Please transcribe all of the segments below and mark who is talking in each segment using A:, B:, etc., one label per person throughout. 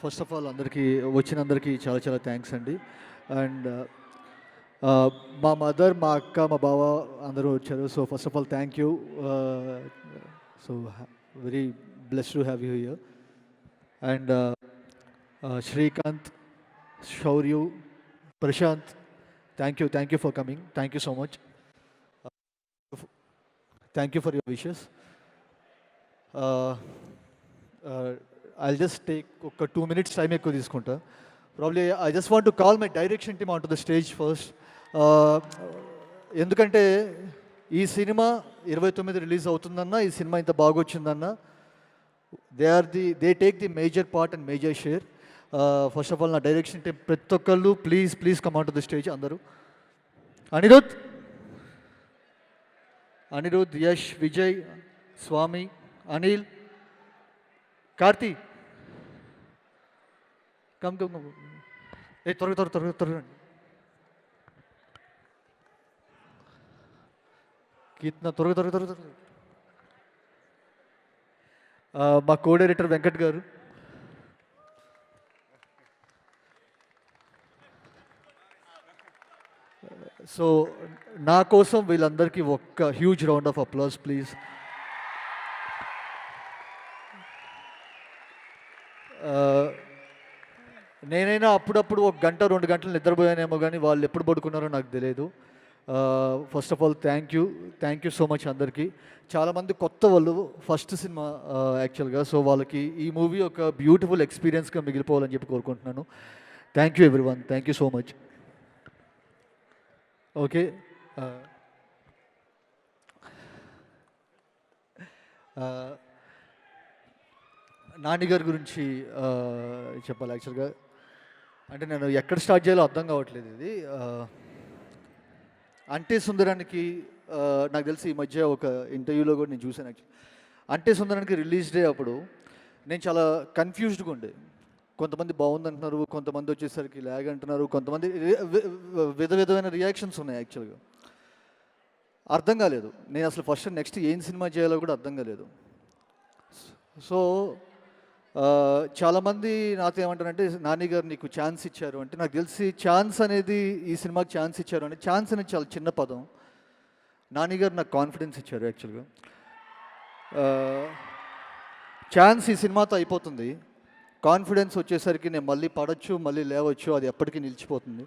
A: First of all అందరికీ వచ్చినందరికీ చాలా చాలా థ్యాంక్స్ అండి. అండ్ మా మదర్, మా అక్క, మా బావ అందరూ వచ్చారు. So first of all thank you. So very blessed to have you here. And Srikanth, Shaurya, Prashanth, thank you for coming. Thank you so much. Thank you for your wishes. I'll just take ఒక 2 minutes time ఎక్కువ తీసుకుంటా. Probably I just want to call my direction team on to the stage first. ఎందుకంటే ఈ cinema 29 release అవుతుందన్నా, ఈ cinema ఇంత బాగొచ్చిందన్నా, they take the major part and major share. First of all నా డైరెక్షన్ టీమ్ ప్రతి ఒక్కళ్ళు please come on to the stage అందరూ. అనిరుద్, యష్, విజయ్, స్వామి, అనిల్, కార్తీ, కమ్ ఏ త్వరగా కీర్తన త్వరగా. మా కో డైరెక్టర్ వెంకట్ గారు, సో నా కోసం వీళ్ళందరికీ ఒక్క huge round of applause please. నేనైనా అప్పుడప్పుడు 1 గంట 2 గంటలు నిద్రపోయానేమో, కానీ వాళ్ళు ఎప్పుడు పడుకున్నారో నాకు తెలియదు. First of all thank you so much అందరికీ. చాలామంది కొత్త వాళ్ళు, ఫస్ట్ సినిమా యాక్చువల్గా. సో వాళ్ళకి ఈ మూవీ ఒక బ్యూటిఫుల్ ఎక్స్పీరియన్స్గా మిగిలిపోవాలని చెప్పి కోరుకుంటున్నాను. Thank you everyone, thank you so much. Okay, Nani గారి గురించి చెప్పాలి యాక్చువల్గా. అంటే నేను ఎక్కడ స్టార్ట్ చేయాలో అర్థం కావట్లేదు. ఇది అంటే సుందరానికి నాకు తెలిసి ఈ మధ్య ఒక ఇంటర్వ్యూలో కూడా నేను చూశాను యాక్చువల్లీ. అంటే సుందరానికి రిలీజ్ డే అప్పుడు నేను చాలా కన్ఫ్యూజ్డ్గా ఉండే. కొంతమంది బాగుందంటున్నారు, కొంతమంది వచ్చేసరికి ల్యాగ్ అంటున్నారు, కొంతమంది విధమైన రియాక్షన్స్ ఉన్నాయి. యాక్చువల్గా అర్థం కాలేదు. నేను అసలు ఫస్ట్ నెక్స్ట్ ఏం సినిమా చేయాలో కూడా అర్థం కాలేదు. సో చాలామంది నాతో ఏమంటారంటే, నాని గారు నీకు ఛాన్స్ ఇచ్చారు అంటే, నాకు తెలిసి ఛాన్స్ అనేది ఈ సినిమాకి ఛాన్స్ ఇచ్చారు అంటే, ఛాన్స్ అనేది చాలా చిన్న పదం. నాని గారు నాకు కాన్ఫిడెన్స్ ఇచ్చారు యాక్చువల్గా. ఛాన్స్ ఈ సినిమాతో అయిపోతుంది, కాన్ఫిడెన్స్ వచ్చేసరికి నేను మళ్ళీ పడవచ్చు, మళ్ళీ లేవచ్చు, అది ఎప్పటికీ నిలిచిపోతుంది.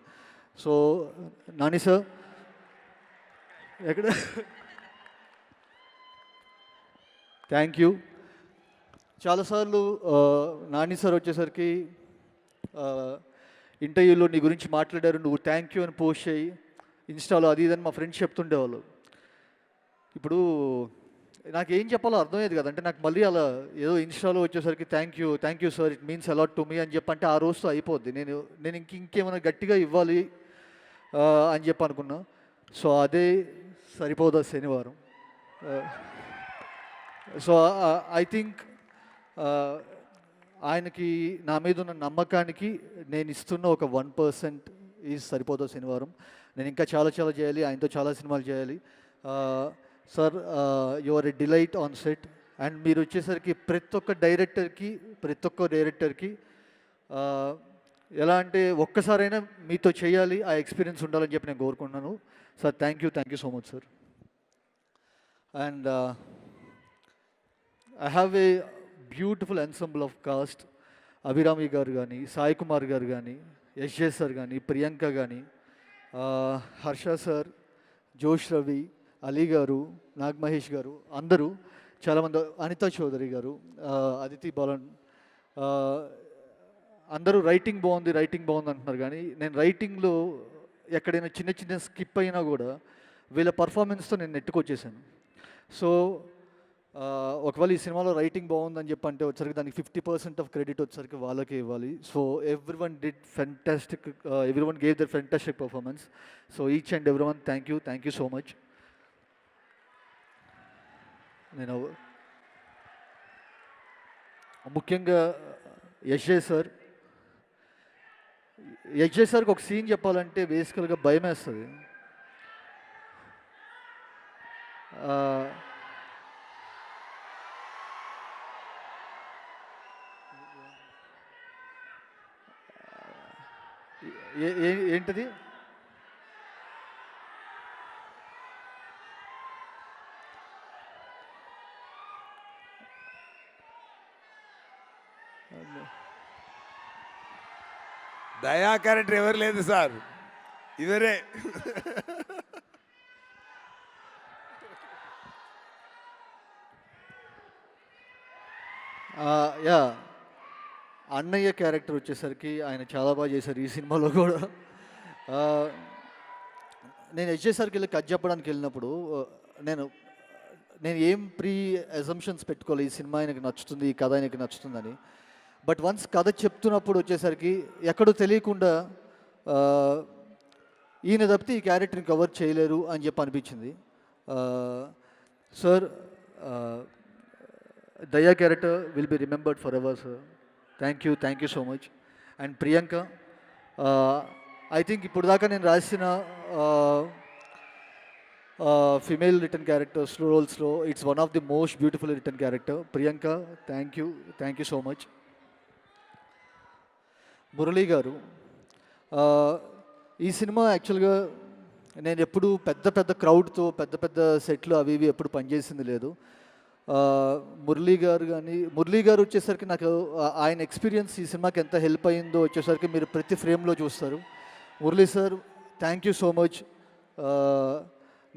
A: సో నాని సార్ ఎక్కడ థ్యాంక్ యూ. చాలాసార్లు నాని సార్ వచ్చేసరికి ఇంటర్వ్యూలో నీ గురించి మాట్లాడారు, నువ్వు థ్యాంక్ యూ అని పోస్ట్ చేయి ఇన్స్టాలో, అది ఇదని మా ఫ్రెండ్స్ చెప్తుండేవాళ్ళు. ఇప్పుడు నాకేం చెప్పాలో అర్థమయ్యేది కదా. అంటే నాకు మళ్ళీ అలా ఏదో ఇన్స్టాలో వచ్చేసరికి thank you sir, it means a lot to me అని చెప్పంటే ఆ రోజుతో అయిపోద్ది. నేను ఇంకేమైనా గట్టిగా ఇవ్వాలి అని చెప్పి అనుకున్నా. సో అదే సరిపోదా శనివారం. సో ఐ థింక్ ఆయనకి నా మీద ఉన్న నమ్మకానికి నేను ఇస్తున్న ఒక 1% ఈజ్ సరిపోదా శనివారం. నేను ఇంకా చాలా చేయాలి, ఆయనతో చాలా సినిమాలు చేయాలి. Sir you are a delight on set. And మీరు వచ్చేసరికి ప్రతి ఒక్క డైరెక్టర్కి ఎలా అంటే ఒక్కసారైనా మీతో చేయాలి, ఆ ఎక్స్పీరియన్స్ ఉండాలని చెప్పి నేను కోరుకుంటున్నాను. Sir thank you so much sir. And I have a beautiful ensemble of cost. Abhirami గారు కానీ, సాయి కుమార్ గారు కానీ, యశ్జే సార్ కానీ, ప్రియాంక కానీ, హర్ష సార్, జోష్ రవి, అలీ గారు, నాగ్ మహేష్ గారు, అందరూ చాలామంది, అనితా చౌదరి గారు, అదితి బాలన్, అందరూ రైటింగ్ బాగుంది అంటున్నారు. కానీ నేను రైటింగ్లో ఎక్కడైనా చిన్న స్కిప్ అయినా కూడా వీళ్ళ పర్ఫార్మెన్స్తో నేను నెట్టుకొచ్చేసాను. సో ఒకవేళ ఈ సినిమాలో రైటింగ్ బాగుందని చెప్పి అంటే వచ్చరికి దానికి 50% ఆఫ్ క్రెడిట్ వచ్చరికి వాళ్ళకే ఇవ్వాలి. So everyone gave there fantastic performance. So each and everyone thank you so much. నేను ముఖ్యంగా యశ్జే సార్కి ఒక సీన్ చెప్పాలంటే బేసికల్గా భయం వేస్తుంది. ఏంటిది?
B: దయా క్యారెక్టర్ ఎవరు లేదు సార్, ఇవరే.
A: యా, అన్నయ్య క్యారెక్టర్ వచ్చేసరికి ఆయన చాలా బాగా చేశారు ఈ సినిమాలో కూడా. ఆ, నేను హెచ్ఎస్ఆర్కి వెళ్ళి కథ చెప్పడానికి వెళ్ళినప్పుడు నేను నేను ఏం ప్రీ అజంప్షన్స్ పెట్టుకోవాలి, ఈ సినిమా ఆయనకి నచ్చుతుంది, ఈ కథ ఆయనకి నచ్చుతుందని. బట్ వన్స్ కథ చెప్తున్నప్పుడు వచ్చేసరికి ఎక్కడో తెలియకుండా ఆ, ఈయన తప్పితే ఈ క్యారెక్టర్ని కవర్ చేయలేరు అని చెప్పి అనిపించింది. Sir, Daya character will be remembered forever sir. Thank you so much. And Priyanka, I think ఇప్పుడు దాకా నేను రాసిన ఫిమేల్ రిటర్న్ క్యారెక్టర్స్ రోల్స్లో it's one of the most beautiful written character. Priyanka, thank you so much. Murali garu, ఈ సినిమా యాక్చువల్గా నేను ఎప్పుడు పెద్ద పెద్ద క్రౌడ్తో పెద్ద పెద్ద సెట్లు అవి ఇవి ఎప్పుడు పనిచేసింది లేదు. మురళీ గారు వచ్చేసరికి నాకు ఆయన ఎక్స్పీరియన్స్ ఈ సినిమాకి ఎంత హెల్ప్ అయ్యిందో వచ్చేసరికి మీరు ప్రతి ఫ్రేమ్లో చూస్తారు. Murali sir, thank you so much.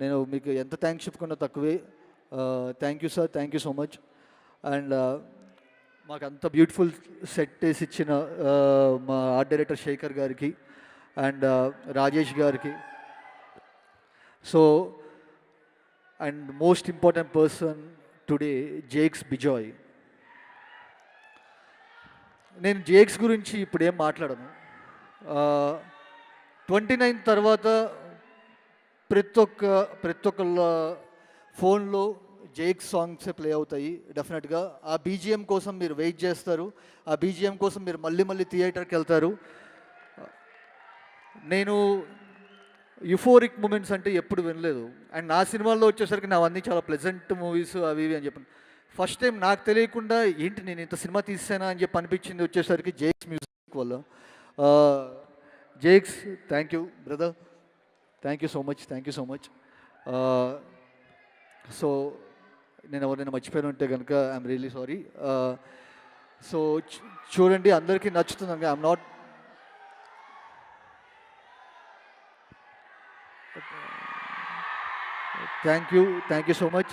A: నేను మీకు ఎంత థ్యాంక్స్ చెప్పుకున్నా తక్కువే. Thank you sir, thank you so much. And మాకు అంత బ్యూటిఫుల్ సెట్ వేసి ఇచ్చిన మా ఆర్ట్ డైరెక్టర్ శేఖర్ గారికి అండ్ రాజేష్ గారికి. So and most important person today, Jakes Bejoy. నేను జేక్స్ గురించి ఇప్పుడు ఏం మాట్లాడను. 29 తర్వాత ప్రతి ఒక్కళ్ళ ఫోన్లో జేక్స్ సాంగ్స్ ప్లే అవుతాయి డెఫినెట్గా. ఆ బీజిఎం కోసం మీరు వెయిట్ చేస్తారు, ఆ బీజిఎం కోసం మీరు మళ్ళీ థియేటర్కి వెళ్తారు. నేను యుఫోరిక్ మూమెంట్స్ అంటే ఎప్పుడు వినలేదు. అండ్ నా సినిమాల్లో వచ్చేసరికి నావన్నీ చాలా ప్లెజెంట్ మూవీస్ అవి ఇవి అని చెప్పాను. ఫస్ట్ టైం నాకు తెలియకుండా ఏంటి నేను ఇంత సినిమా తీసానా అని చెప్పి అనిపించింది వచ్చేసరికి జేక్స్ మ్యూజిక్ వల్ల. Jakes, thank you brother, thank you so much. So నేను ఎవరైనా మర్చిపోయిన ఉంటే కనుక ఐఎమ్ రియలీ సారీ. సో చూడండి, అందరికీ నచ్చుతుంది. I'm not. Thank you so much.